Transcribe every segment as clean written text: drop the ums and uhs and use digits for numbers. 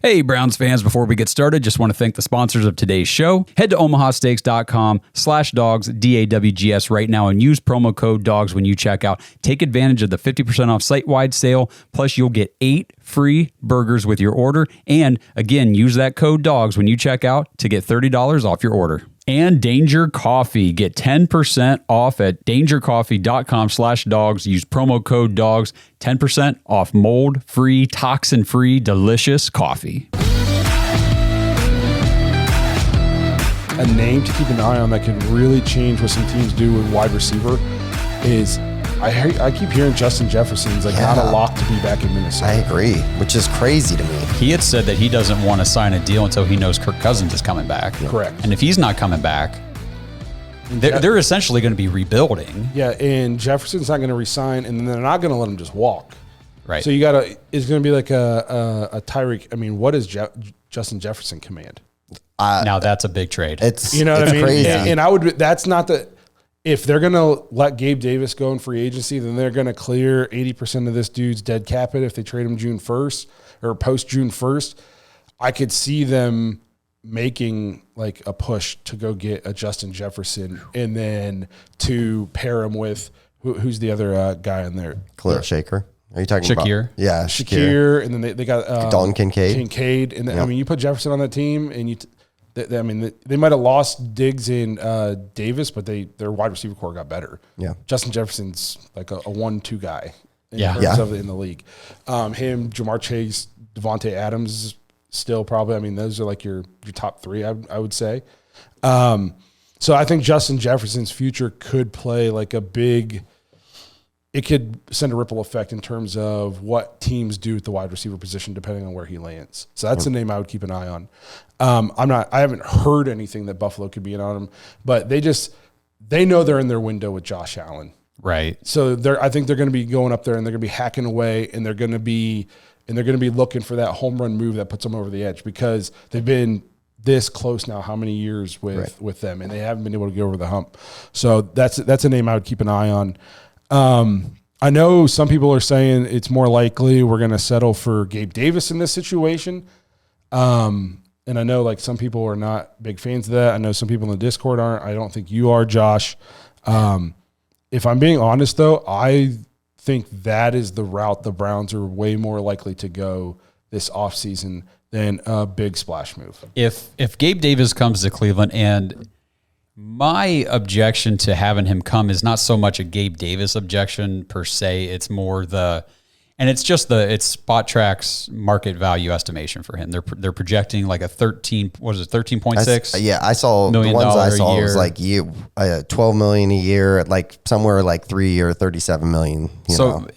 Hey, Browns fans, before we get started, just want to thank the sponsors of today's show. Head to omahasteaks.com/dogs, DAWGS right now and use promo code DOGS when you check out. Take advantage of the 50% off site-wide sale, plus you'll get 8 free burgers with your order. And again, use that code DOGS when you check out to get $30 off your order. And Danger Coffee. Get 10% off at dangercoffee.com/dogs. Use promo code DOGS. 10% off mold-free, toxin-free, delicious coffee. A name to keep an eye on that could really change what some teams do with wide receiver is I keep hearing Justin Jefferson's not a lock to be back in Minnesota. I agree, which is crazy to me. He had said that he doesn't want to sign a deal until he knows Kirk Cousins is coming back. Correct. And if he's not coming back, they're essentially going to be rebuilding. Yeah, and Jefferson's not going to resign, and then they're not going to let him just walk. Right. So it's going to be like a Tyreek. I mean, what does Justin Jefferson command? Now that's a big trade. It's what I mean? crazy. And that's not the. If they're going to let Gabe Davis go in free agency, then they're going to clear 80% of this dude's dead cap hit if they trade him June 1st or post June 1st. I could see them making like a push to go get a Justin Jefferson and then to pair him with who's the other guy in there? Khalil Shaker. Are you talking Shakir? about? Yeah, Shakir. And then they got Dalton Kincaid. And then, I mean, you put Jefferson on that team and they might have lost Diggs and Davis, but their wide receiver core got better. Yeah. Justin Jefferson's like a 1-2 guy in the league. Him, Jamar Chase, Devontae Adams still probably. I mean, those are like your top 3, I would say. So I think Justin Jefferson's future could play like a big – it could send a ripple effect in terms of what teams do at the wide receiver position depending on where he lands. So that's a name I would keep an eye on. I haven't heard anything that Buffalo could be in on him, but they know they're in their window with Josh Allen. Right. So I think they're going to be going up there and they're going to be hacking away and they're going to be looking for that home run move that puts them over the edge because they've been this close now how many years with them and they haven't been able to get over the hump. So that's a name I would keep an eye on. I know some people are saying it's more likely we're going to settle for Gabe Davis in this situation. And I know like some people are not big fans of that. I know some people in the Discord aren't. I don't think you are, Josh. If I'm being honest though, I think that is the route the Browns are way more likely to go this offseason than a big splash move. If Gabe Davis comes to Cleveland, and my objection to having him come is not so much a Gabe Davis objection per se. It's more it's Spot Track's market value estimation for him. They're projecting like a 13.6. Yeah, I saw the ones I saw was like $12 million a year, like somewhere like 3 or $37 million.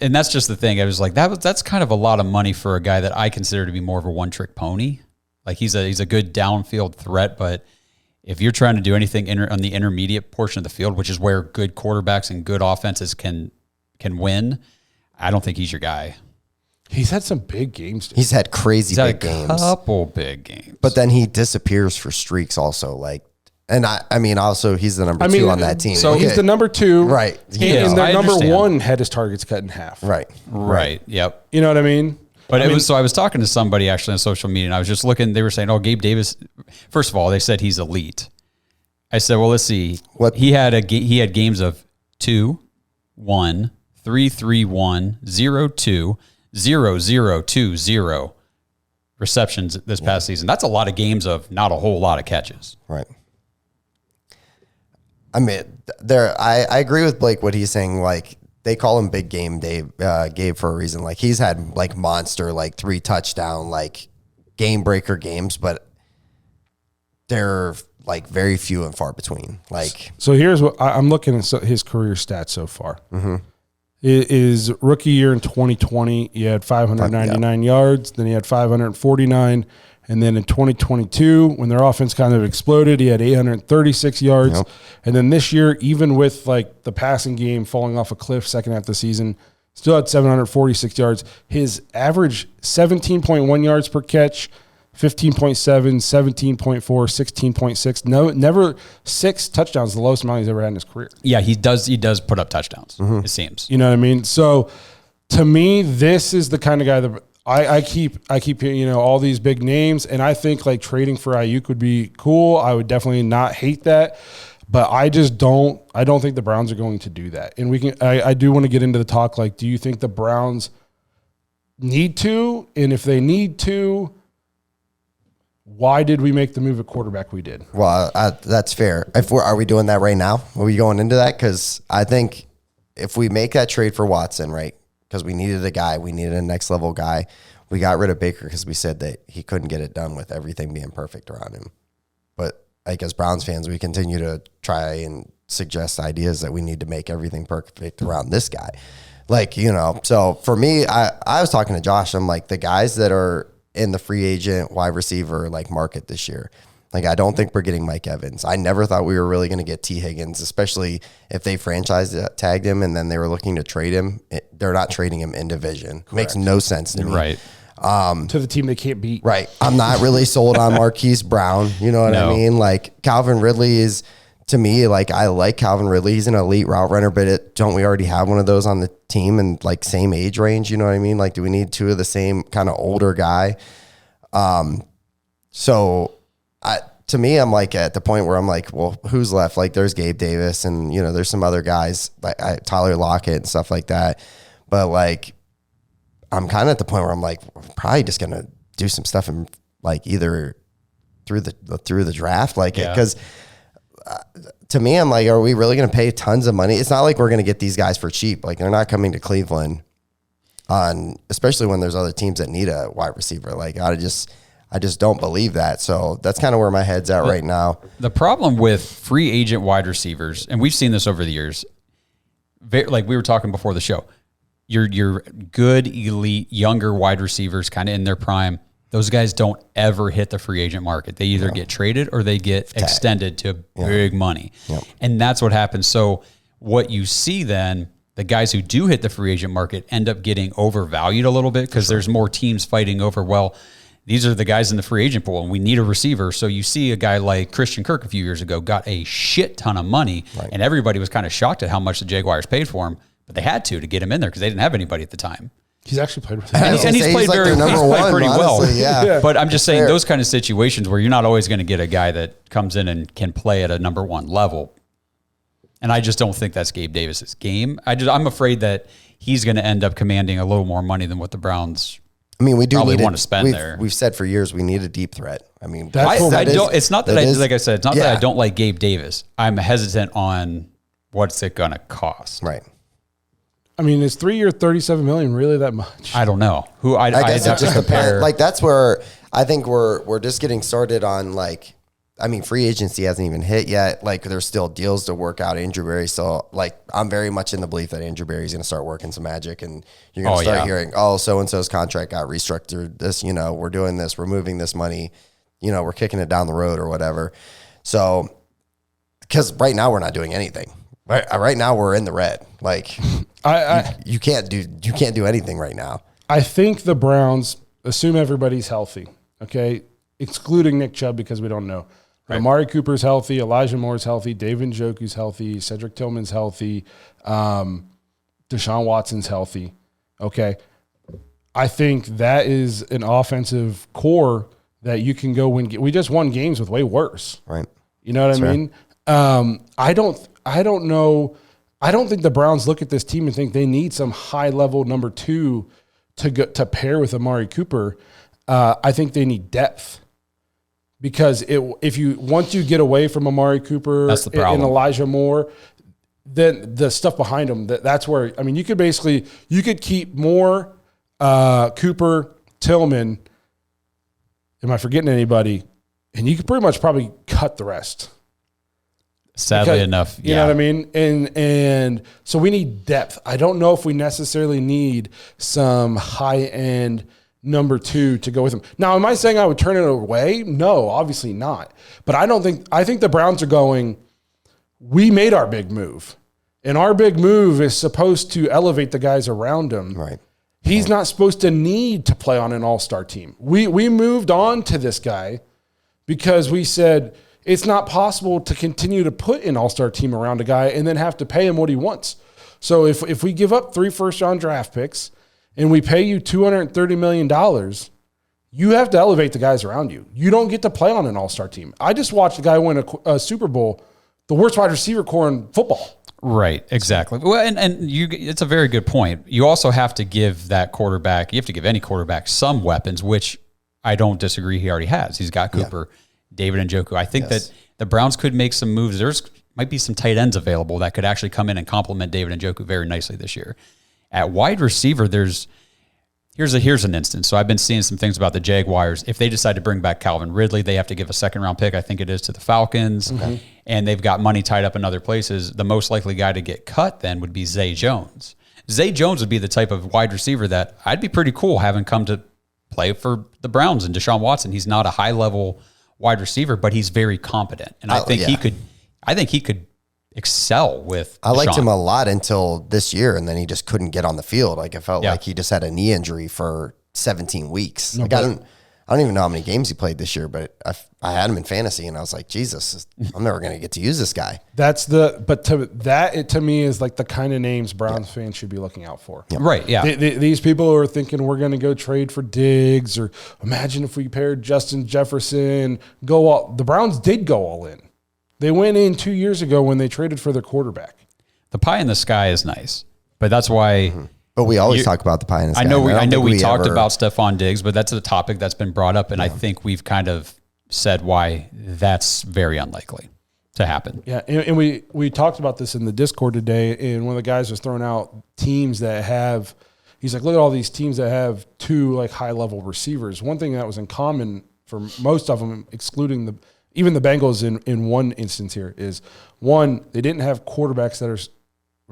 And that's just the thing. I was like, that's kind of a lot of money for a guy that I consider to be more of a one-trick pony. Like he's a good downfield threat, but if you're trying to do anything on the intermediate portion of the field, which is where good quarterbacks and good offenses can win, I don't think he's your guy. He's had some big games. He's had crazy big games. A couple big games. But then he disappears for streaks also. Also he's the number 2 on that team. So he's the number 2. Right. And their number 1 had his targets cut in half. Right. Yep. You know what I mean? But I was talking to somebody actually on social media, and I was just looking. They were saying, "Oh, Gabe Davis." First of all, they said he's elite. I said, "Well, let's see. He had games of 2, 1, 3, 3, 1, 0, 2, 0, 0, 2, 0 receptions this past season. That's a lot of games of not a whole lot of catches." Right. I mean, I agree with Blake what he's saying. Like they call him Big Game Gabe for a reason. Like he's had like monster, like 3 touchdown, like game breaker games, but they're like very few and far between. Like, so here's what I'm looking at his career stats so far. Mm-hmm. His rookie year in 2020, he had 599 yards. Then he had 549. And then in 2022, when their offense kind of exploded, he had 836 yards. Yep. And then this year, even with like the passing game falling off a cliff second half of the season, still had 746 yards. His average 17.1 yards per catch, 15.7, 17.4, 16.6. No, never 6 touchdowns, the lowest amount he's ever had in his career. Yeah, he does put up touchdowns, it seems. You know what I mean? So to me, this is the kind of guy that I keep all these big names, and I think like trading for Ayuk would be cool. I would definitely not hate that, but I don't think the Browns are going to do that. And I do want to get into the talk. Like, do you think the Browns need to? And if they need to, why did we make the move at quarterback we did? Well, that's fair. Are we doing that right now? Are we going into that? Because I think if we make that trade for Watson, right, because we needed a guy, we needed a next level guy. We got rid of Baker because we said that he couldn't get it done with everything being perfect around him. But like as Browns fans, we continue to try and suggest ideas that we need to make everything perfect around this guy. Like, so for me, I was talking to Josh. I'm like, the guys that are in the free agent wide receiver like market this year, like I don't think we're getting Mike Evans. I never thought we were really going to get T. Higgins, especially if they franchise tagged him and then they were looking to trade him. They're not trading him in division. Correct. Makes no sense to me. Right. To the team they can't beat. Right. I'm not really sold on Marquise Brown. You know what I mean? Like Calvin Ridley is, to me, like I like Calvin Ridley. He's an elite route runner, but don't we already have one of those on the team and like same age range? You know what I mean? Like, do we need two of the same kind of older guy? To me, I'm like at the point where I'm like, well, who's left? Like there's Gabe Davis and, there's some other guys like Tyler Lockett and stuff like that. But like, I'm kind of at the point where I'm like, we're probably just going to do some stuff and like either through the draft, like, because to me, I'm like, are we really going to pay tons of money? It's not like we're going to get these guys for cheap. Like they're not coming to Cleveland especially when there's other teams that need a wide receiver. Like I just don't believe that. So that's kind of where my head's at right now. The problem with free agent wide receivers, and we've seen this over the years, like we were talking before the show, your good, elite, younger wide receivers kind of in their prime, those guys don't ever hit the free agent market. They either get traded or they get extended to big money. Yep. And that's what happens. So what you see then, the guys who do hit the free agent market end up getting overvalued a little bit because there's more teams fighting over, well, these are the guys in the free agent pool and we need a receiver. So you see a guy like Christian Kirk a few years ago got a shit ton of money and everybody was kind of shocked at how much the Jaguars paid for him, but they had to get him in there because they didn't have anybody at the time. He's actually played with them. And he's played pretty well. Yeah. But I'm just saying those kind of situations where you're not always going to get a guy that comes in and can play at a number one level. And I just don't think that's Gabe Davis's game. I'm afraid that he's going to end up commanding a little more money than what the Browns we do probably want to spend there. We've said for years we need a deep threat. It's not that I don't like Gabe Davis. I'm hesitant on what's it going to cost. Right. Is 3 year $37 million really that much? I don't know. I guess that's just the pair. Like that's where I think we're just getting started on like, free agency hasn't even hit yet. Like there's still deals to work out. Andrew Berry. So like, I'm very much in the belief that Andrew Berry's going to start working some magic and you're going to start hearing, so-and-so's contract got restructured. This, we're doing this, we're moving this money, we're kicking it down the road or whatever. So, because right now we're not doing anything. Right now we're in the red. Like you can't do anything right now. I think the Browns assume everybody's healthy. Okay. Excluding Nick Chubb because we don't know. Right. Amari Cooper's healthy. Elijah Moore's healthy. David Njoku's healthy. Cedric Tillman's healthy. Deshaun Watson's healthy. Okay. I think that is an offensive core that you can go win. We just won games with way worse. Right. You know what I mean? I don't know. I don't think the Browns look at this team and think they need some high level number two to pair with Amari Cooper. I think they need depth because once you get away from Amari Cooper and Elijah Moore, then the stuff behind them, that's where, you could keep Moore, Cooper, Tillman. Am I forgetting anybody? And you could pretty much probably cut the rest. Sadly enough, you know what I mean? And so we need depth. I don't know if we necessarily need some high-end number two to go with him. Now, am I saying I would turn it away? No, obviously not. But I think the Browns are going, we made our big move. And our big move is supposed to elevate the guys around him. Right. He's not supposed to need to play on an all-star team. We moved on to this guy because we said it's not possible to continue to put an all-star team around a guy and then have to pay him what he wants. So if we give up 3 first-round draft picks and we pay you $230 million, you have to elevate the guys around you. You don't get to play on an all-star team. I just watched a guy win a Super Bowl, the worst wide receiver core in football. Right, exactly. Well, and it's a very good point. You also have to give that quarterback, you have to give any quarterback some weapons, which I don't disagree he already has. He's got Cooper, David Njoku. I think that the Browns could make some moves. There's might be some tight ends available that could actually come in and complement David Njoku very nicely this year. At wide receiver, here's an instance. So I've been seeing some things about the Jaguars. If they decide to bring back Calvin Ridley, they have to give a second-round pick, I think it is, to the Falcons. Okay. And they've got money tied up in other places. The most likely guy to get cut then would be Zay Jones. Zay Jones would be the type of wide receiver that I'd be pretty cool having come to play for the Browns and Deshaun Watson. He's not a high-level wide receiver, but he's very competent. And I think he could excel with I liked Deshaun. him a lot until this year, and then he just couldn't get on the field. Like, it felt like he just had a knee injury for 17 weeks. Like, I don't even know how many games he played this year, but I had him in fantasy, and I was like, Jesus, I'm never going to get to use this guy. To me is like the kind of names Browns fans should be looking out for. Yep. Right, yeah. These people are thinking we're going to go trade for Diggs, or imagine if we paired Justin Jefferson, the Browns did go all in. They went in 2 years ago when they traded for their quarterback. The pie in the sky is nice, but that's why... Mm-hmm. But we always talk about the pie in the sky. I know we talked about Stephon Diggs, but that's a topic that's been brought up, and I think we've kind of said why that's very unlikely to happen. Yeah, and we talked about this in the Discord today, and one of the guys was throwing out teams that have, he's like, look at all these teams that have two like high-level receivers. One thing that was in common for most of them, excluding even the Bengals in one instance here, is one, they didn't have quarterbacks that were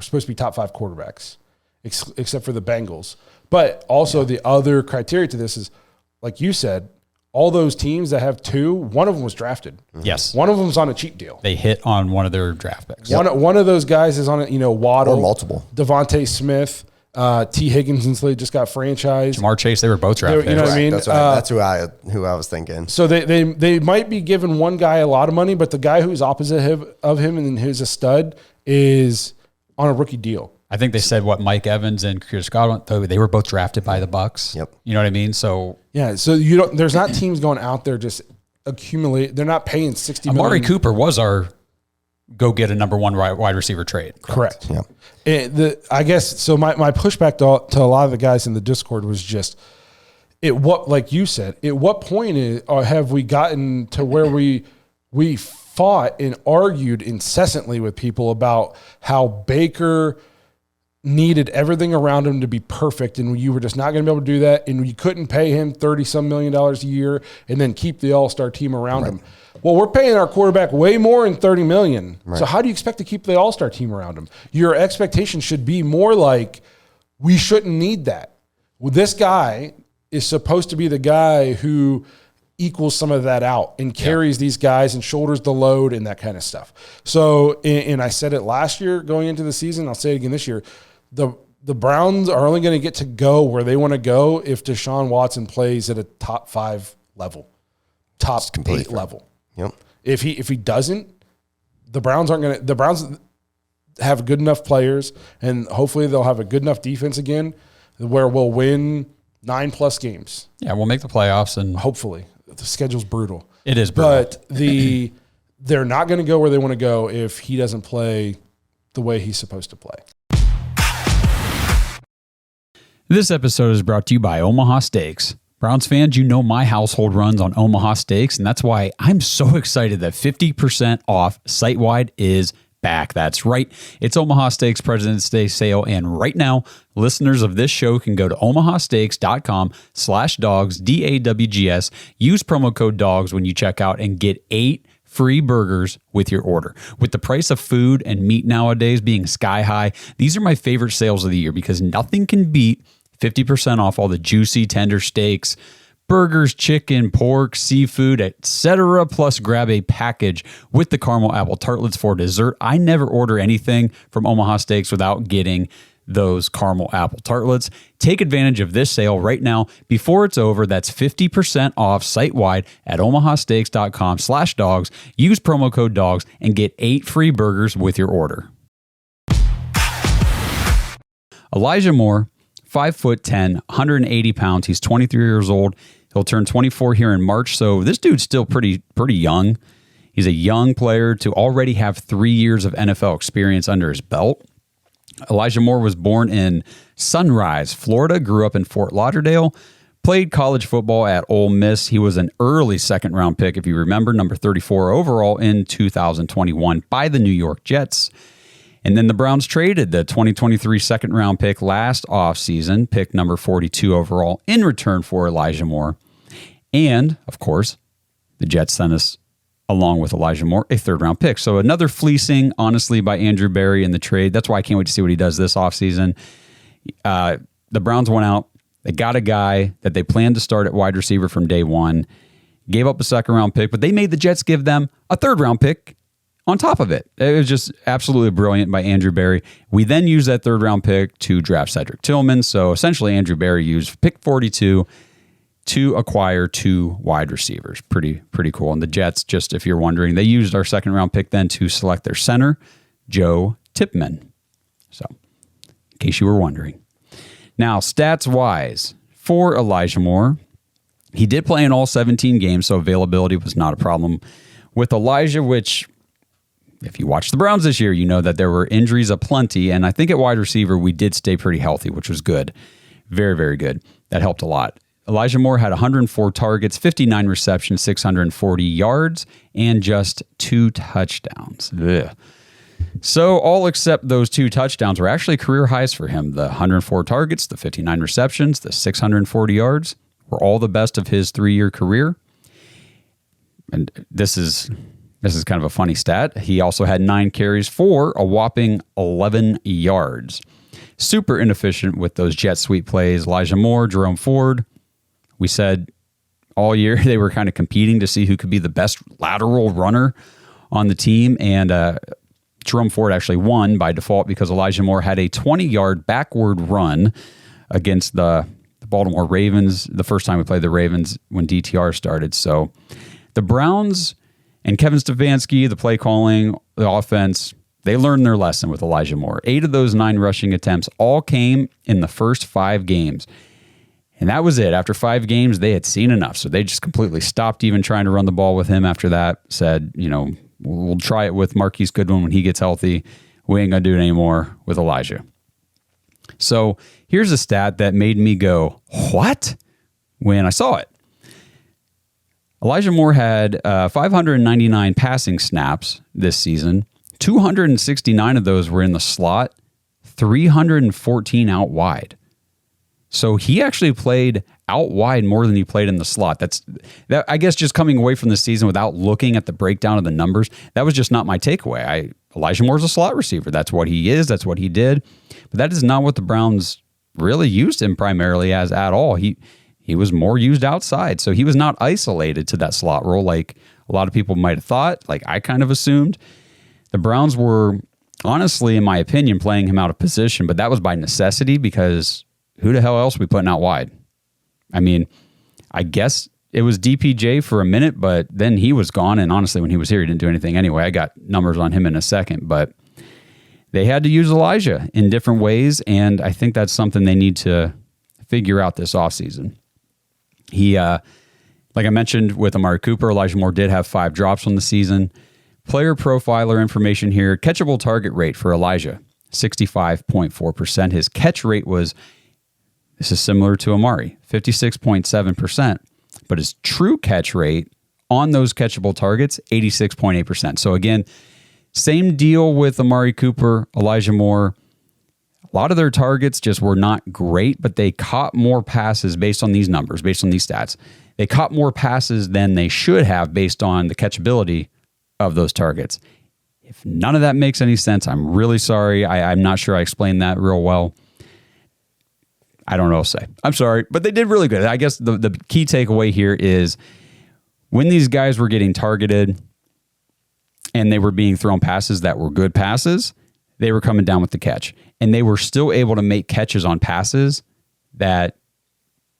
supposed to be top 5 quarterbacks. Except for the Bengals. But also the other criteria to this is, like you said, all those teams that have 2, one of them was drafted. Yes. One of them's on a cheap deal. They hit on one of their draft picks. One of those guys is on a, Waddle. Or multiple. Devontae Smith, T. Higgins, since they just got franchised. Jamar Chase, they were both drafted. You know what I mean? That's who I was thinking. So they might be giving one guy a lot of money, but the guy who's opposite of him and who's a stud is on a rookie deal. I think they said Mike Evans and Chris Godwin, they were both drafted by the Bucs. Yep. You know what I mean? So yeah, so there's not teams going out there just accumulate. They're not paying $60 million. Amari Cooper was our go get a number 1 wide receiver trade. Correct. Yeah. I guess so. My pushback to a lot of the guys in the Discord was just, like you said, at what point have we gotten to where we fought and argued incessantly with people about how Baker needed everything around him to be perfect, and you were just not going to be able to do that, and you couldn't pay him $30-some million a year and then keep the all-star team around him. Well, we're paying our quarterback way more than $30 million. Right. So how do you expect to keep the all-star team around him? Your expectation should be more like, we shouldn't need that. Well, this guy is supposed to be the guy who equals some of that out and carries these guys and shoulders the load and that kind of stuff. So, and I said it last year going into the season, I'll say it again this year, the Browns are only going to get to go where they want to go if Deshaun Watson plays at a top 5 level, top 8 level. Yep. If he doesn't, the Browns have good enough players, and hopefully they'll have a good enough defense again where we'll win 9+ games. Yeah, we'll make the playoffs, and hopefully. The schedule's brutal. It is brutal. But they're not going to go where they want to go if he doesn't play the way he's supposed to play. This episode is brought to you by Omaha Steaks. Browns fans, you know my household runs on Omaha Steaks, and that's why I'm so excited that 50% off site-wide is back. That's right. It's Omaha Steaks President's Day sale, and right now, listeners of this show can go to omahasteaks.com/dogs, DAWGS, use promo code DOGS when you check out, and get 8 free burgers with your order. With the price of food and meat nowadays being sky high, these are my favorite sales of the year because nothing can beat 50% off all the juicy, tender steaks, burgers, chicken, pork, seafood, etc. Plus grab a package with the caramel apple tartlets for dessert. I never order anything from Omaha Steaks without getting those caramel apple tartlets. Take advantage of this sale right now before it's over. That's 50% off site-wide at omahasteaks.com/dogs. Use promo code DOGS and get 8 free burgers with your order. Elijah Moore, 5'10", 180 pounds. He's 23 years old. He'll turn 24 here in March. So this dude's still pretty young. He's a young player to already have 3 years of NFL experience under his belt. Elijah Moore was born in Sunrise, Florida, grew up in Fort Lauderdale, played college football at Ole Miss. He was an early second-round pick, if you remember, number 34 overall in 2021 by the New York Jets. And then the Browns traded the 2023 second-round pick last offseason, pick number 42 overall, in return for Elijah Moore. And, of course, the Jets sent us, along with Elijah Moore, a third-round pick. So another fleecing, honestly, by Andrew Berry in the trade. That's why I can't wait to see what he does this offseason. The Browns went out. They got a guy that they planned to start at wide receiver from day one, gave up a second-round pick, but they made the Jets give them a third-round pick on top of it. It was just absolutely brilliant by Andrew Berry. We then used that third-round pick to draft Cedric Tillman. So essentially, Andrew Berry used pick 42 to acquire 2 wide receivers. Pretty cool. And the Jets, just if you're wondering, they used our second-round pick then to select their center, Joe Tippmann. So in case you were wondering. Now, stats-wise, for Elijah Moore, he did play in all 17 games, so availability was not a problem. With Elijah, which, if you watch the Browns this year, you know that there were injuries aplenty, and I think at wide receiver, we did stay pretty healthy, which was good. Very, very good. That helped a lot. Elijah Moore had 104 targets, 59 receptions, 640 yards, and just 2 touchdowns. Ugh. So all except those 2 touchdowns were actually career highs for him. The 104 targets, the 59 receptions, the 640 yards were all the best of his 3-year career. And this is kind of a funny stat. He also had 9 carries for a whopping 11 yards. Super inefficient with those jet sweep plays. Elijah Moore, Jerome Ford. We said all year they were kind of competing to see who could be the best lateral runner on the team. And Jerome Ford actually won by default because Elijah Moore had a 20-yard backward run against the Baltimore Ravens the first time we played the Ravens when DTR started. So the Browns and Kevin Stefanski, the play calling, the offense, they learned their lesson with Elijah Moore. 8 of those 9 rushing attempts all came in the first 5 games. And that was it. After 5 games, they had seen enough. So they just completely stopped even trying to run the ball with him after that. Said, we'll try it with Marquise Goodwin when he gets healthy. We ain't going to do it anymore with Elijah. So here's a stat that made me go, what? When I saw it. Elijah Moore had 599 passing snaps this season. 269 of those were in the slot, 314 out wide. So he actually played out wide more than he played in the slot. That I guess just coming away from the season without looking at the breakdown of the numbers, that was just not my takeaway. Elijah Moore's a slot receiver. That's what he is. That's what he did. But that is not what the Browns really used him primarily as at all. He was more used outside. So he was not isolated to that slot role like a lot of people might have thought, like I kind of assumed. The Browns were, honestly, in my opinion, playing him out of position, but that was by necessity because who the hell else are we putting out wide? I mean, I guess it was DPJ for a minute, but then he was gone. And honestly, when he was here, he didn't do anything anyway. I got numbers on him in a second, but they had to use Elijah in different ways. And I think that's something they need to figure out this offseason. He, like I mentioned with Amari Cooper, Elijah Moore did have 5 drops on the season. Player profiler information here. Catchable target rate for Elijah, 65.4%. His catch rate was, this is similar to Amari, 56.7%. But his true catch rate on those catchable targets, 86.8%. So again, same deal with Amari Cooper, Elijah Moore. A lot of their targets just were not great, but they caught more passes based on these numbers, based on these stats. They caught more passes than they should have based on the catchability of those targets. If none of that makes any sense, I'm really sorry. I'm not sure I explained that real well. I don't know what to say. I'm sorry, but they did really good. I guess the key takeaway here is when these guys were getting targeted and they were being thrown passes that were good passes, they were coming down with the catch. And they were still able to make catches on passes that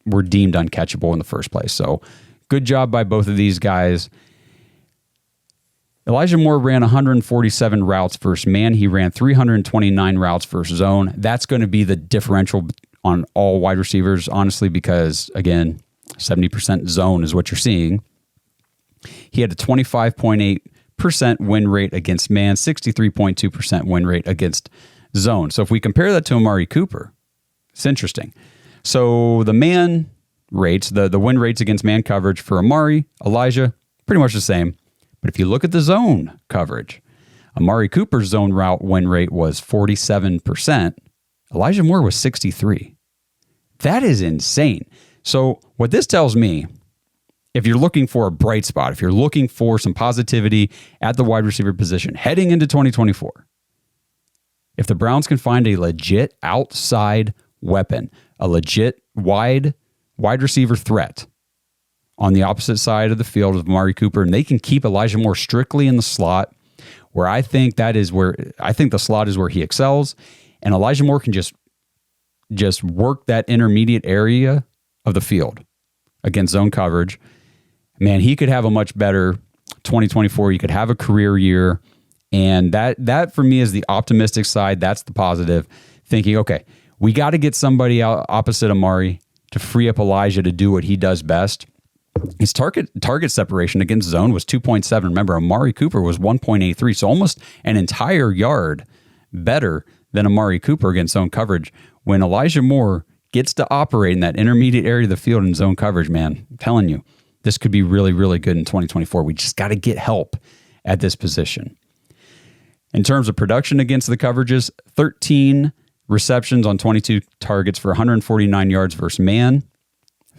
were deemed uncatchable in the first place. So good job by both of these guys. Elijah Moore ran 147 routes versus man. He ran 329 routes versus zone. That's going to be the differential on all wide receivers, honestly, because, again, 70% zone is what you're seeing. He had a 25.8% win rate against man, 63.2% win rate against zone. So if we compare that to Amari Cooper, it's interesting. So the man rates, the win rates against man coverage for Amari, Elijah, pretty much the same. But if you look at the zone coverage, Amari Cooper's zone route win rate was 47%. Elijah Moore was 63%. That is insane. So what this tells me, if you're looking for a bright spot, if you're looking for some positivity at the wide receiver position heading into 2024, if the Browns can find a legit outside weapon, a legit wide receiver threat on the opposite side of the field of Amari Cooper, and they can keep Elijah Moore strictly in the slot, where I think the slot is where he excels, and Elijah Moore can just work that intermediate area of the field against zone coverage. Man, he could have a much better 2024. He could have a career year. And that for me is the optimistic side. That's the positive. Thinking, okay, we got to get somebody out opposite Amari to free up Elijah to do what he does best. His target separation against zone was 2.7. Remember, Amari Cooper was 1.83. So almost an entire yard better than Amari Cooper against zone coverage. When Elijah Moore gets to operate in that intermediate area of the field in zone coverage, man, I'm telling you, this could be really, really good in 2024. We just got to get help at this position. In terms of production against the coverages, 13 receptions on 22 targets for 149 yards versus man,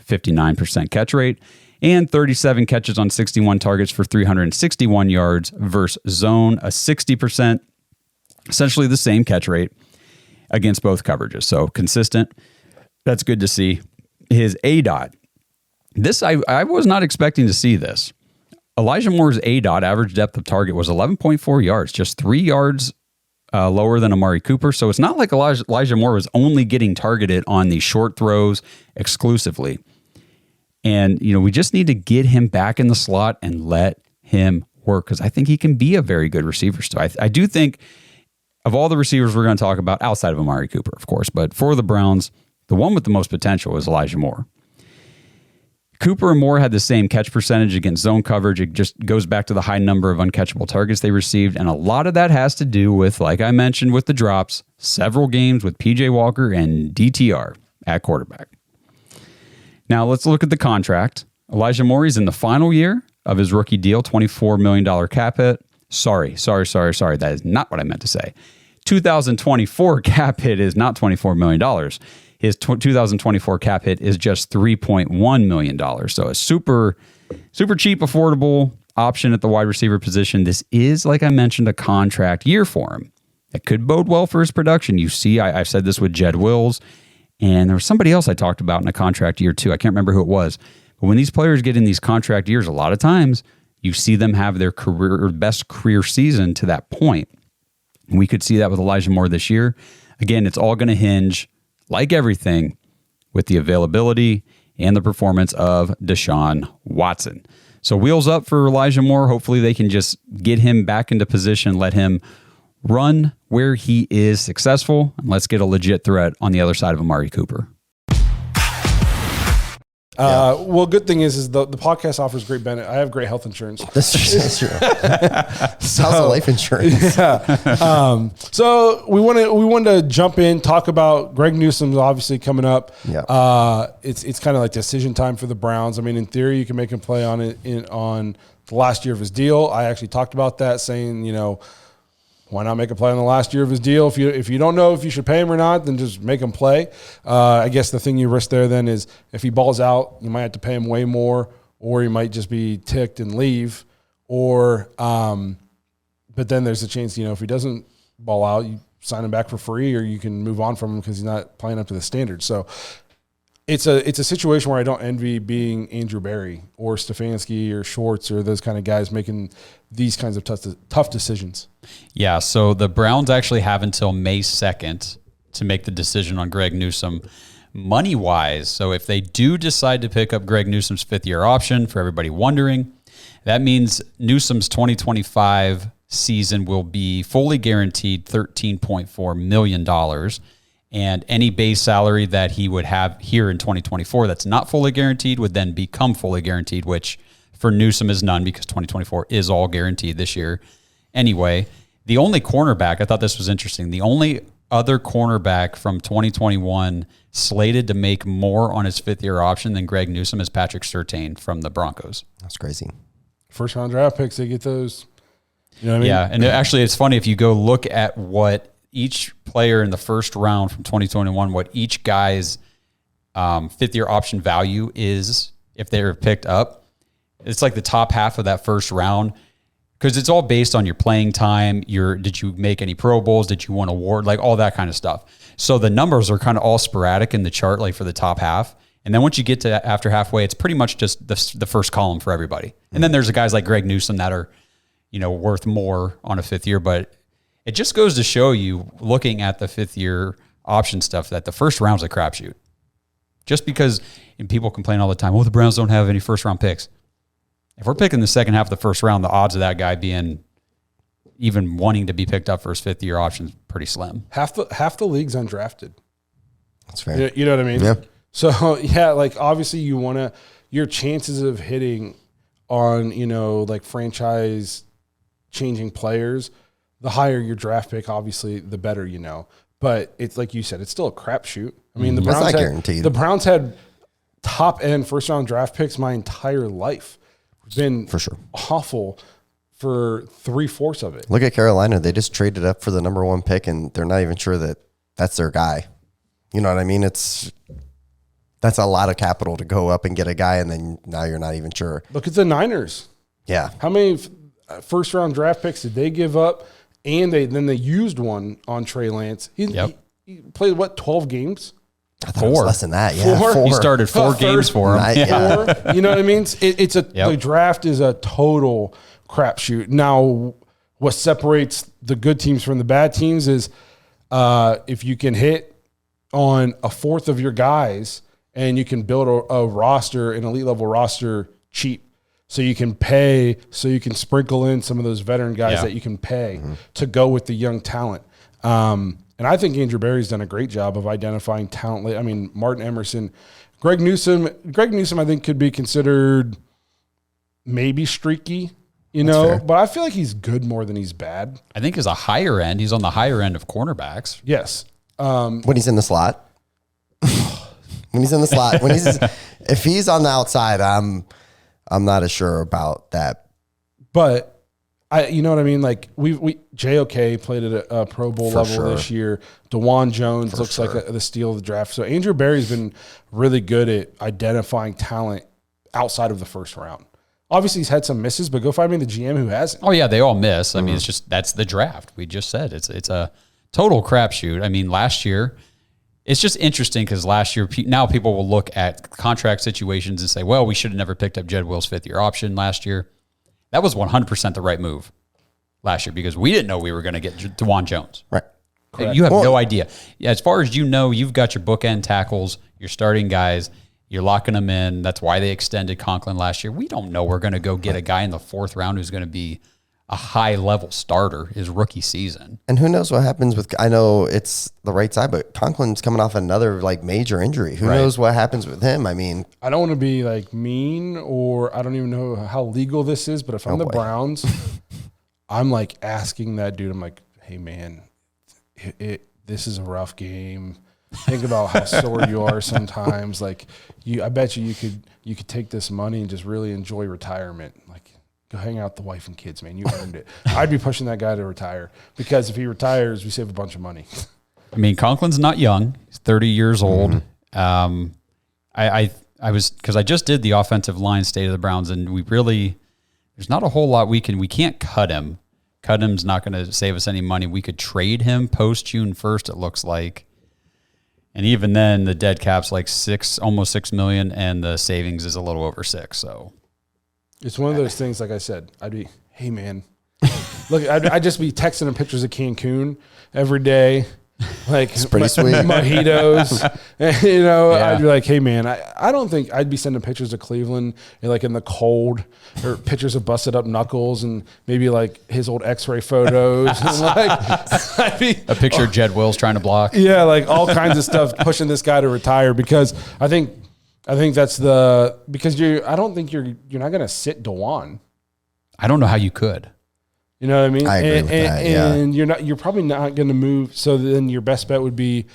59% catch rate, and 37 catches on 61 targets for 361 yards versus zone, a 60%, essentially the same catch rate against both coverages. So consistent. That's good to see. His ADOT. This, I was not expecting to see this. Elijah Moore's ADOT, average depth of target, was 11.4 yards, just 3 yards lower than Amari Cooper. So it's not like Elijah Moore was only getting targeted on the short throws exclusively. And, we just need to get him back in the slot and let him work, because I think he can be a very good receiver still. I do think of all the receivers we're going to talk about, outside of Amari Cooper, of course, but for the Browns, the one with the most potential is Elijah Moore. Cooper and Moore had the same catch percentage against zone coverage. It just goes back to the high number of uncatchable targets they received. And a lot of that has to do with, like I mentioned, with the drops, several games with PJ Walker and DTR at quarterback. Now let's look at the contract. Elijah Moore is in the final year of his rookie deal, $24 million cap hit. Sorry. That is not what I meant to say. 2024 cap hit is not $24 million. His 2024 cap hit is just $3.1 million. So a super, super cheap, affordable option at the wide receiver position. This is, like I mentioned, a contract year for him. That could bode well for his production. You see, I've said this with Jed Wills, and there was somebody else I talked about in a contract year too. I can't remember who it was. But when these players get in these contract years, a lot of times you see them have their best career season to that point. And we could see that with Elijah Moore this year. Again, it's all going to hinge, like everything, with the availability and the performance of Deshaun Watson. So wheels up for Elijah Moore. Hopefully they can just get him back into position, let him run where he is successful, and let's get a legit threat on the other side of Amari Cooper. Well, good thing is the podcast offers great benefit. I have great health insurance. That's true. How's the life insurance? Yeah. So we wanted to jump in, talk about Greg Newsome obviously coming up. Yeah. It's kind of like decision time for the Browns. I mean, in theory, you can make him play on the last year of his deal. I actually talked about that, saying, why not make a play on the last year of his deal? If you don't know if you should pay him or not, then just make him play. I guess the thing you risk there then is if he balls out, you might have to pay him way more, or he might just be ticked and leave. Or, but then there's a chance, if he doesn't ball out, you sign him back for free, or you can move on from him because he's not playing up to the standard. So it's a situation where I don't envy being Andrew Berry or Stefanski or Schwartz or those kind of guys making these kinds of tough decisions. Yeah, so the Browns actually have until May 2nd to make the decision on Greg Newsome money-wise. So if they do decide to pick up Greg Newsome's fifth-year option, for everybody wondering, that means Newsome's 2025 season will be fully guaranteed $13.4 million. And any base salary that he would have here in 2024 that's not fully guaranteed would then become fully guaranteed, which for Newsome is none because 2024 is all guaranteed this year. Anyway, the only cornerback, I thought this was interesting, the only other cornerback from 2021 slated to make more on his fifth-year option than Greg Newsome is Patrick Surtain from the Broncos. That's crazy. First-round draft picks, they get those. You know what I mean? Yeah, and actually it's funny if you go look at what each player in the first round from 2021, what each guy's fifth-year option value is if they're picked up. It's like the top half of that first round because it's all based on your playing time. Did you make any Pro Bowls? Did you win an award? Like all that kind of stuff. So the numbers are kind of all sporadic in the chart, like for the top half. And then once you get to after halfway, it's pretty much just the first column for everybody. And then there's guys like Greg Newsome that are, worth more on a fifth year, but it just goes to show you, looking at the fifth-year option stuff, that the first round's a crapshoot. Just because, and people complain all the time, the Browns don't have any first-round picks. If we're picking the second half of the first round, the odds of that guy being even wanting to be picked up for his fifth-year option is pretty slim. Half the league's undrafted. That's fair. You know what I mean? Yeah. So, yeah, like obviously you want to – your chances of hitting on, like franchise-changing players – the higher your draft pick, obviously, the better, But it's like you said, it's still a crapshoot. I mean, That's not guaranteed. The Browns had top-end first-round draft picks my entire life. It's been for sure awful for 3/4 of it. Look at Carolina. They just traded up for the number 1 pick, and they're not even sure that that's their guy. You know what I mean? That's a lot of capital to go up and get a guy, and then now you're not even sure. Look at the Niners. Yeah. How many first-round draft picks did they give up? And they used one on Trey Lance. He played, 12 games? I thought it was less than that. Yeah, 4? He started 4 games for him. Yeah. 4? You know what I mean? The draft is a total crapshoot. Now, what separates the good teams from the bad teams is if you can hit on a fourth of your guys and you can build a roster, an elite level roster cheap. So you can pay, so you can sprinkle in some of those veteran guys that you can pay to go with the young talent. And I think Andrew Berry's done a great job of identifying talent. I mean, Martin Emerson, Greg Newsome, I think could be considered maybe streaky, but I feel like he's good more than he's bad. I think he's on the higher end of cornerbacks. Yes. When he's in the slot. If he's on the outside, I'm not as sure about that. But you know what I mean? Like we JOK played at a Pro Bowl level this year. DeJuan Jones looks like the steal of the draft. So Andrew Berry's been really good at identifying talent outside of the first round. Obviously he's had some misses, but go find me the GM who hasn't. Oh yeah, they all miss. I mean, it's just, that's the draft. We just said it's a total crapshoot. I mean, last year, it's just interesting because last year, now people will look at contract situations and say, well, we should have never picked up Jed Will's fifth-year option last year. That was 100% the right move last year because we didn't know we were going to get DeJuan Jones. Right. Correct. You have no idea. As far as you've got your bookend tackles, your starting guys, you're locking them in. That's why they extended Conklin last year. We don't know we're going to go get a guy in the fourth round who's going to be a high-level starter his rookie season. And who knows what happens with, I know it's the right side, but Conklin's coming off another major injury. Who knows what happens with him? I mean, I don't want to be mean, or I don't even know how legal this is, but if I'm the Browns, I'm asking that dude, I'm like, hey man, this is a rough game. Think about how sore you are sometimes. I bet you could take this money and just really enjoy retirement. Go hang out with the wife and kids, man. You earned it. I'd be pushing that guy to retire because if he retires, we save a bunch of money. I mean, Conklin's not young. He's 30 years old. I just did the offensive line state of the Browns, and there's not a whole lot we can't cut him. Cut him's not going to save us any money. We could trade him post June 1st, it looks like. And even then, the dead cap's almost $6 million, and the savings is a little over $6 million. So it's one of those things. Like I said, I'd be, hey man, look, I'd just be texting him pictures of Cancun every day. like It's pretty sweet. mojitos. And, you know, Yeah. I'd be like, hey man, I don't think I'd be sending pictures of Cleveland like in the cold, or pictures of busted up knuckles, and maybe like his old X-ray photos. And like, I'd be, A picture of Jed Wills trying to block. yeah, like all kinds of stuff pushing this guy to retire, because I think that's because I don't think you're not gonna sit Dawg. I don't know how you could. You know what I mean? I agree with that, yeah. And you're probably not going to move. So then your best bet would be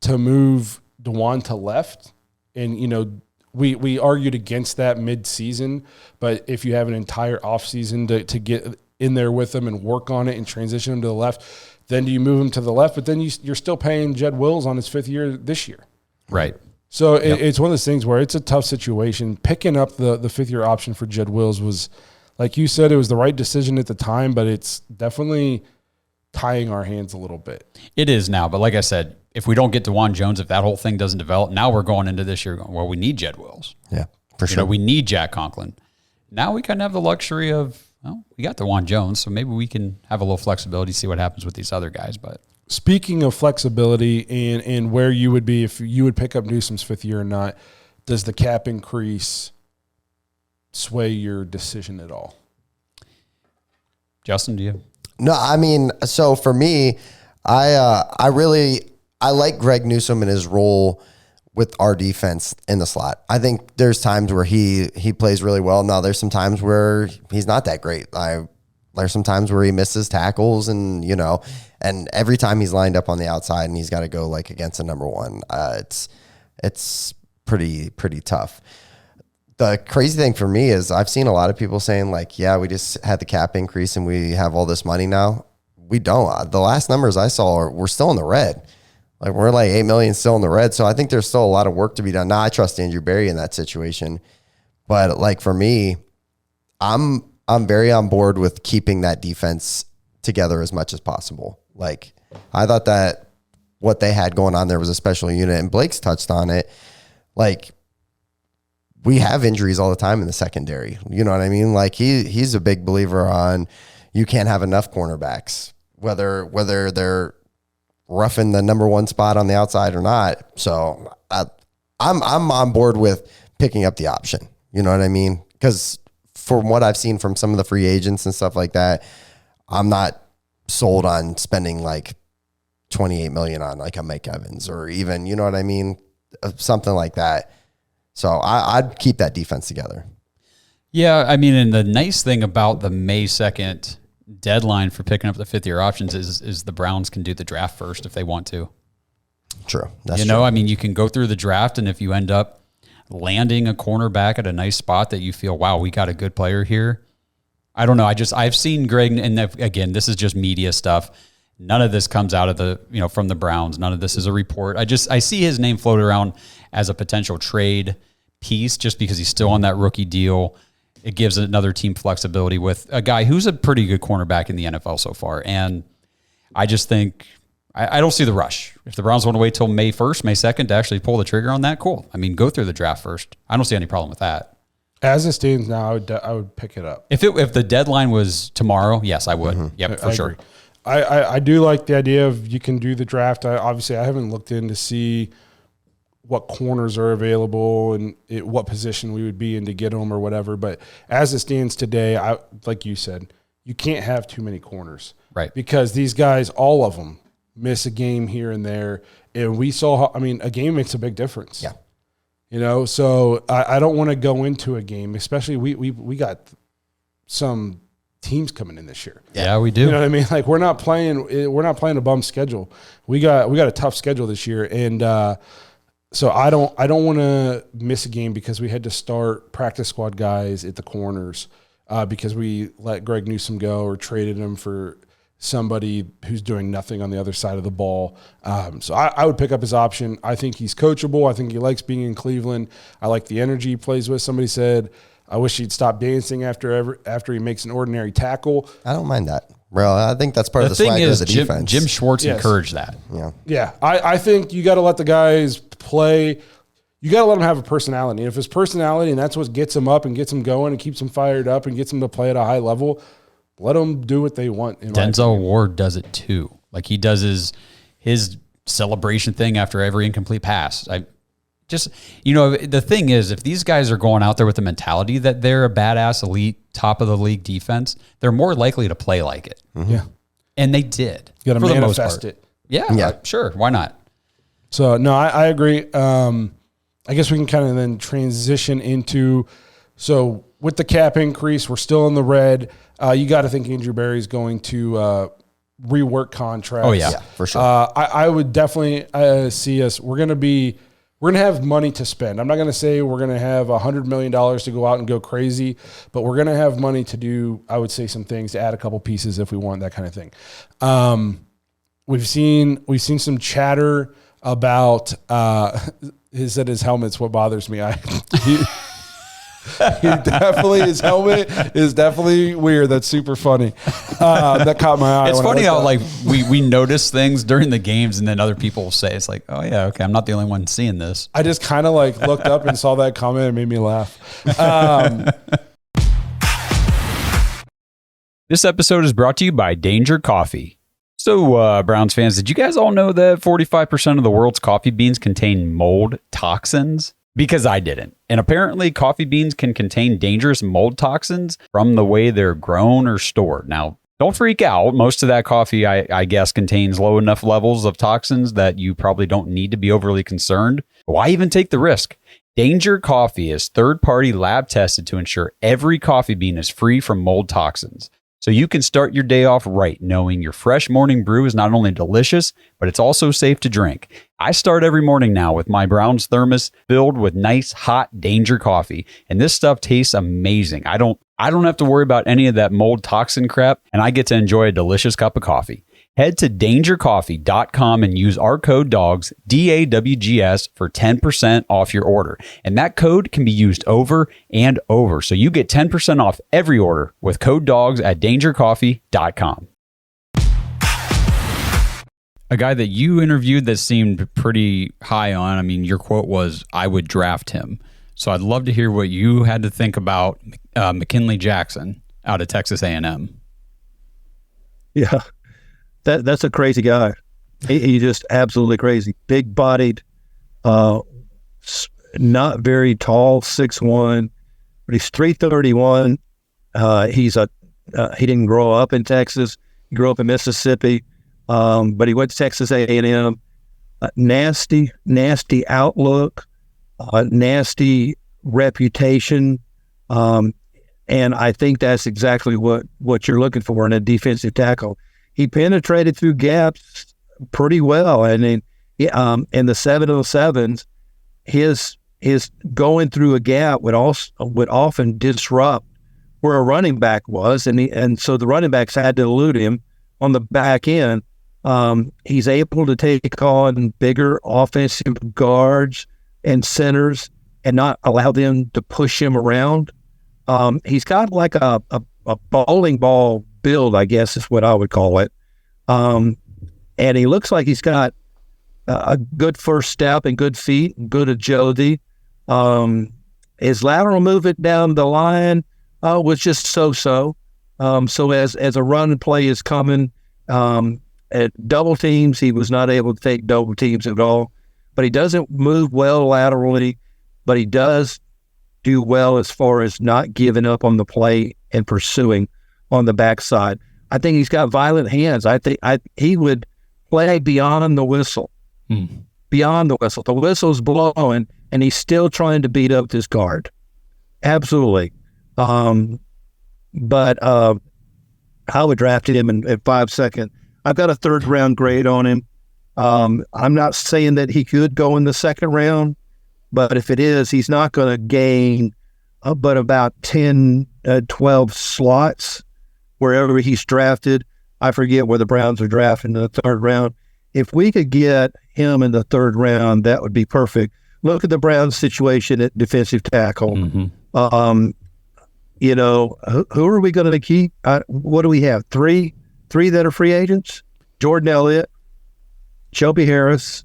to move Dawg to left. And, you know, we argued against that mid-season, but if you have an entire offseason to get in there with them and work on it and transition him to the left, then do you move him to the left? But then you're still paying Jed Wills on his 5th year this year. Right. So it's one of those things where it's a tough situation. Picking up the 5th year option for Jed Wills was, like you said, it was the right decision at the time, but it's definitely tying our hands a little bit. It is now, but like I said, if we don't get DeJuan Jones, if that whole thing doesn't develop, now we're going into this year going, well, we need Jed Wills. Yeah, for You know, sure. we need Jack Conklin. Now we kind of have the luxury of, well, we got DeJuan Jones, so maybe we can have a little flexibility, see what happens with these other guys. But Speaking of flexibility and where you would be if you would pick up Newsome's 5th year or not, does the cap increase sway your decision at all? Justin, do you? No, I mean, so for me, I like Greg Newsome in his role with our defense in the slot. I think there's times where he plays really well. Now there's some times where he's not that great. There's some times where he misses tackles, and you know, and every time he's lined up on the outside and he's got to go like against a number one, it's pretty tough. The crazy thing for me is I've seen a lot of people saying like, yeah, we just had the cap increase and we have all this money now. We don't. The last numbers I saw we're still in the red. Like we're like 8 million still in the red. So I think there's still a lot of work to be done. Now I trust Andrew Berry in that situation, but like for me, I'm very on board with keeping that defense together as much as possible. Like I thought that what they had going on there was a special unit, and Blake's touched on it. Like we have injuries all the time in the secondary. You know what I mean? Like he's a big believer on you can't have enough cornerbacks, whether they're roughing the number one spot on the outside or not. So I'm on board with picking up the option. You know what I mean? Because from what I've seen from some of the free agents and stuff like that, I'm not sold on spending like 28 million on like a Mike Evans or even, you know what I mean? Something like that. So I'd keep that defense together. Yeah, I mean, and the nice thing about the May 2nd deadline for picking up the 5th year options is the Browns can do the draft first if they want to. True. That's you know, I mean, you can go through the draft, and if you end up landing a cornerback at a nice spot that you feel, wow, we got a good player here. I don't know. I've seen Greg, and again, this is just media stuff. None of this comes out of from the Browns. None of this is a report. I see his name floated around as a potential trade piece just because he's still on that rookie deal. It gives another team flexibility with a guy who's a pretty good cornerback in the NFL so far. And I just think I don't see the rush. If the Browns want to wait till May 1st, May 2nd to actually pull the trigger on that, cool. I mean, go through the draft first. I don't see any problem with that. As it stands now, I would pick it up. If the deadline was tomorrow, yes, I would. Mm-hmm. Yep, for sure. Agree. I do like the idea of you can do the draft. Obviously, I haven't looked in to see what corners are available and what position we would be in to get them or whatever. But as it stands today, like you said, you can't have too many corners. Right. Because these guys, all of them, miss a game here and there. And we saw, a game makes a big difference. Yeah. You know, so I don't want to go into a game, especially we got some teams coming in this year. Yeah, we do. You know what I mean? Like we're not playing a bum schedule. We got a tough schedule this year, and so I don't want to miss a game because we had to start practice squad guys at the corners because we let Greg Newsome go or traded him for somebody who's doing nothing on the other side of the ball. So I would pick up his option. I think he's coachable. I think he likes being in Cleveland. I like the energy he plays with. Somebody said, I wish he'd stop dancing after he makes an ordinary tackle. I don't mind that. Bro, I think that's part of the swagger of the defense. Jim Schwartz encouraged that. Yeah. I think you got to let the guys play. You got to let them have a personality. And if it's personality and that's what gets them up and gets them going and keeps them fired up and gets them to play at a high level, let them do what they want. Denzel Ward does it too. Like he does his celebration thing after every incomplete pass. I just, the thing is, if these guys are going out there with the mentality that they're a badass, elite, top of the league defense, they're more likely to play like it. Yeah. And they did. You got to manifest it. Yeah, sure. Why not? So, no, I agree. I guess we can kind of then transition into, so with the cap increase, we're still in the red. You got to think Andrew Berry's going to rework contracts. Oh, yeah, for sure. I would definitely see us. We're going to have money to spend. I'm not going to say we're going to have $100 million to go out and go crazy, but we're going to have money to do, I would say, some things, to add a couple pieces if we want, that kind of thing. We've seen some chatter about his helmet's what bothers me. His helmet is definitely weird. That's super funny. That caught my eye. It's funny how we notice things during the games, and then other people say, it's like, oh yeah, okay, I'm not the only one seeing this. I just kind of looked up and saw that comment and made me laugh. This episode is brought to you by Danger Coffee. So, Browns fans, did you guys all know that 45% of the world's coffee beans contain mold toxins? Because I didn't. And apparently coffee beans can contain dangerous mold toxins from the way they're grown or stored. Now, don't freak out. Most of that coffee, I guess, contains low enough levels of toxins that you probably don't need to be overly concerned. Why even take the risk? Danger Coffee is third-party lab tested to ensure every coffee bean is free from mold toxins. So you can start your day off right, knowing your fresh morning brew is not only delicious, but it's also safe to drink. I start every morning now with my Browns thermos filled with nice, hot Danger Coffee, and this stuff tastes amazing. I don't have to worry about any of that mold toxin crap, and I get to enjoy a delicious cup of coffee. Head to dangercoffee.com and use our code DAWGS, DAWGS, for 10% off your order. And that code can be used over and over. So you get 10% off every order with code DAWGS at dangercoffee.com. A guy that you interviewed that seemed pretty high on, I mean, your quote was, I would draft him. So I'd love to hear what you had to think about McKinley Jackson out of Texas A&M. Yeah. That's a crazy guy. He's just absolutely crazy. Big bodied, not very tall, 6'1", but he's 331. He didn't grow up in Texas. He grew up in Mississippi, but he went to Texas A&M. Nasty outlook, nasty reputation, and I think that's exactly what you're looking for in a defensive tackle. He penetrated through gaps pretty well. I mean, in the 707s, his going through a gap would often disrupt where a running back was, and so the running backs had to elude him on the back end. He's able to take on bigger offensive guards and centers and not allow them to push him around. He's got like a bowling ball build, I guess is what I would call it. And he looks like he's got a good first step and good feet and good agility. His lateral movement down the line was just so-so. So as a run play is coming at double teams, he was not able to take double teams at all. But he doesn't move well laterally, but he does do well as far as not giving up on the play and pursuing on the backside. I think he's got violent hands. I think he would play beyond the whistle. Beyond the whistle. The whistle's blowing, and he's still trying to beat up this guard. Absolutely. But I would draft him in 5 seconds. I've got a third-round grade on him. I'm not saying that he could go in the second round, but if it is, he's not going to gain but about 10, 12 slots wherever he's drafted. I forget where the Browns are drafting in the third round. If we could get him in the third round, that would be perfect. Look at the Browns' situation at defensive tackle. Mm-hmm. Who are we going to keep? What do we have? Three that are free agents? Jordan Elliott, Shelby Harris,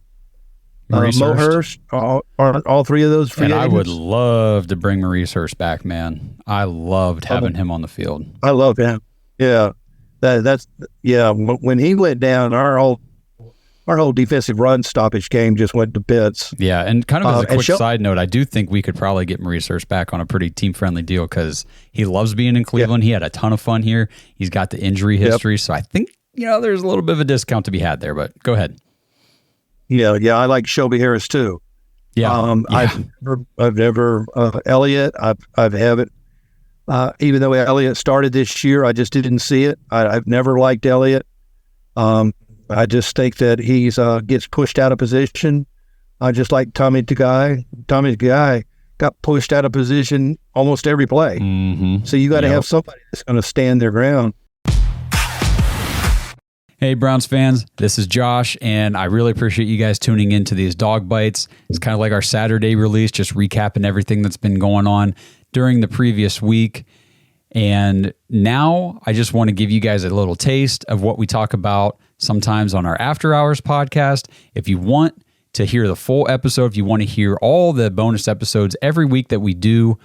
Mo Hurst. Aren't all three of those free agents? I would love to bring Maurice Hurst back, man. I loved having him on the field. I love him. Yeah. When he went down, our our whole defensive run stoppage game just went to bits. Yeah, and kind of as a quick and side note, I do think we could probably get Maurice Hurst back on a pretty team-friendly deal because he loves being in Cleveland. He had a ton of fun here. He's got the injury history, so I think there's a little bit of a discount to be had there, but go ahead. Yeah, I like Shelby Harris too. Yeah. I've never Elliott. I've haven't. Even though Elliott started this year, I just didn't see it. I've never liked Elliott. I just think that he gets pushed out of position. Just like Tommy Guy. Tommy Guy got pushed out of position almost every play. Mm-hmm. So you got to have somebody that's going to stand their ground. Hey, Browns fans, this is Josh, and I really appreciate you guys tuning into these Dog Bites. It's kind of like our Saturday release, just recapping everything that's been going on during the previous week. And now I just want to give you guys a little taste of what we talk about sometimes on our After Hours podcast. If you want to hear the full episode, if you want to hear all the bonus episodes every week that we do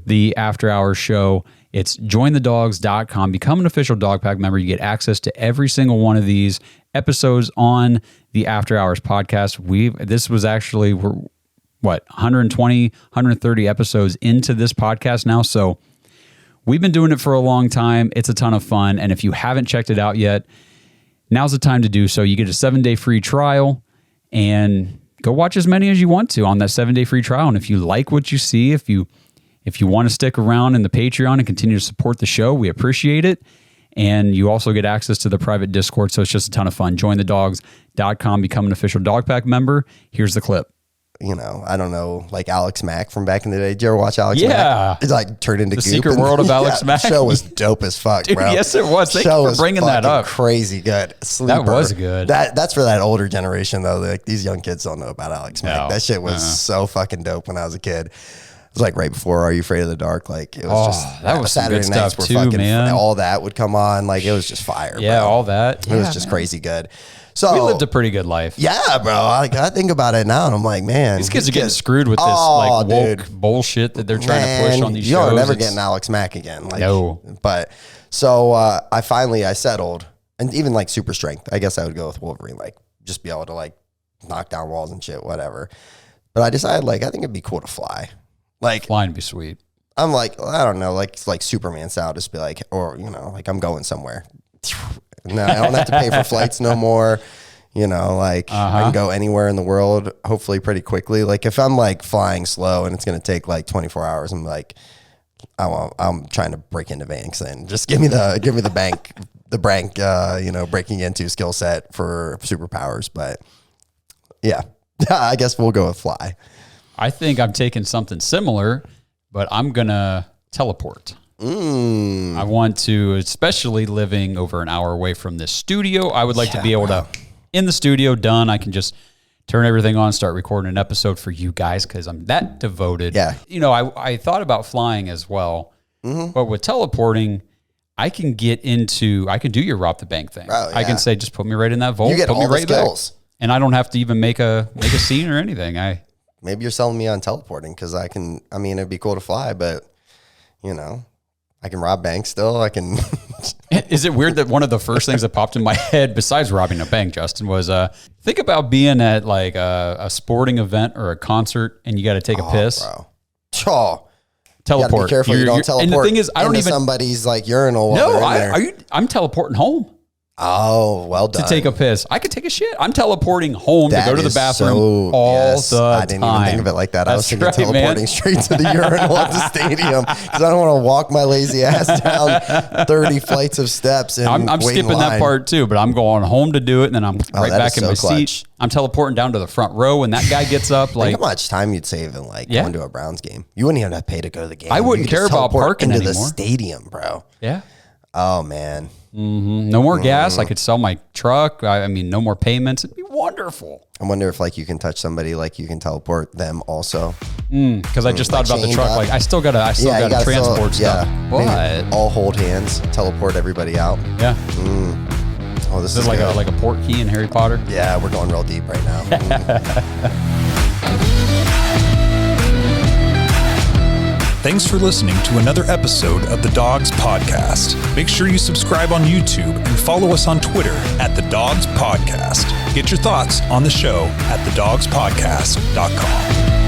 the After Hours show, it's jointhedogs.com. Become an official Dog Pack member. You get access to every single one of these episodes on the After Hours podcast. This was actually, we're 120, 130 episodes into this podcast now. So we've been doing it for a long time. It's a ton of fun. And if you haven't checked it out yet, now's the time to do so. You get a 7-day free trial and go watch as many as you want to on that 7-day free trial. And if you like what you see, if you want to stick around in the Patreon and continue to support the show, we appreciate it. And you also get access to the private Discord. So it's just a ton of fun. Jointhedogs.com. Become an official Dog Pack member. Here's the clip. I don't know, like Alex Mack from back in the day. Did you ever watch Alex Mack? Yeah. It's like turned into The goop. Secret World of Alex Mack. The show was dope as fuck, Dude, bro. yes, it was. Thank Show you for bringing that up. Crazy good. Sleeper. That was good. That's for that older generation, though. Like, these young kids don't know about Alex Mack. No. That shit was so fucking dope when I was a kid. It was like right before Are You Afraid of the Dark? Like, it was just that was some Saturday good nights stuff were too, fucking, man. all that would come on. Like, it was just fire. Yeah, bro. all that. It was just crazy good. So We lived a pretty good life. yeah, bro. Like, I think about it now, and I'm like, man, These kids are getting screwed with this woke bullshit that they're trying to push on these shows. You're never getting Alex Mack again. Like, No. But so I settled, and even like super strength. I guess I would go with Wolverine, like just be able to like knock down walls and shit, whatever. But I decided, like, I think it'd be cool to fly. Like, Flying would be sweet. I'm like, I don't know, like Superman style, just be like, or like I'm going somewhere. No, I don't have to pay for flights no more. I can go anywhere in the world, hopefully pretty quickly. Like, if I'm like flying slow and it's going to take like 24 hours, I'm like, I'm trying to break into banks, and just give me the bank, breaking into skill set for superpowers. But yeah, I guess we'll go with fly. I think I'm taking something similar, but I'm going to teleport. I want to, especially living over an hour away from this studio, I would like to be able to, in the studio, done, I can just turn everything on, start recording an episode for you guys because I'm that devoted. Yeah. I thought about flying as well, but with teleporting, I can do your rob the bank thing. Oh, yeah. I can say, just put me right in that vault, You get put me all the right back. skills. And I don't have to even make a scene or anything. Maybe you're selling me on teleporting because it'd be cool to fly, but I can rob banks still. I can. Is it weird that one of the first things that popped in my head besides robbing a bank, Justin, was think about being at like a sporting event or a concert and you got to take a piss. Bro. Oh. Teleport. You gotta be careful you don't teleport. And the thing is, I don't even somebody's like urinal. No, I'm teleporting home. Oh, well done. To take a piss. I could take a shit. I'm teleporting home to go to the bathroom all the time. I didn't even think of it like that. I was thinking right, teleporting straight to the urinal at the stadium because I don't want to walk my lazy ass down 30 flights of steps. And I'm wait skipping in line. that part too, but I'm going home to do it, and then I'm right back in my seat. I'm teleporting down to the front row when that guy gets up. Like, think how much time you'd save in going to a Browns game. You wouldn't even have to pay to go to the game. I wouldn't care about parking into anymore. the stadium, bro. Yeah. Oh man. Mm-hmm. No more gas. I could sell my truck. No more payments. It'd be wonderful. I wonder if you can touch somebody, you can teleport them also. Because I just thought about the truck. Up. I still gotta transport stuff. But all hold hands, teleport everybody out. Yeah. Oh, this is like a port key in Harry Potter. Yeah, we're going real deep right now. Thanks for listening to another episode of the Dogs Podcast. Make sure you subscribe on YouTube and follow us on Twitter at the Dogs Podcast. Get your thoughts on the show at thedogspodcast.com.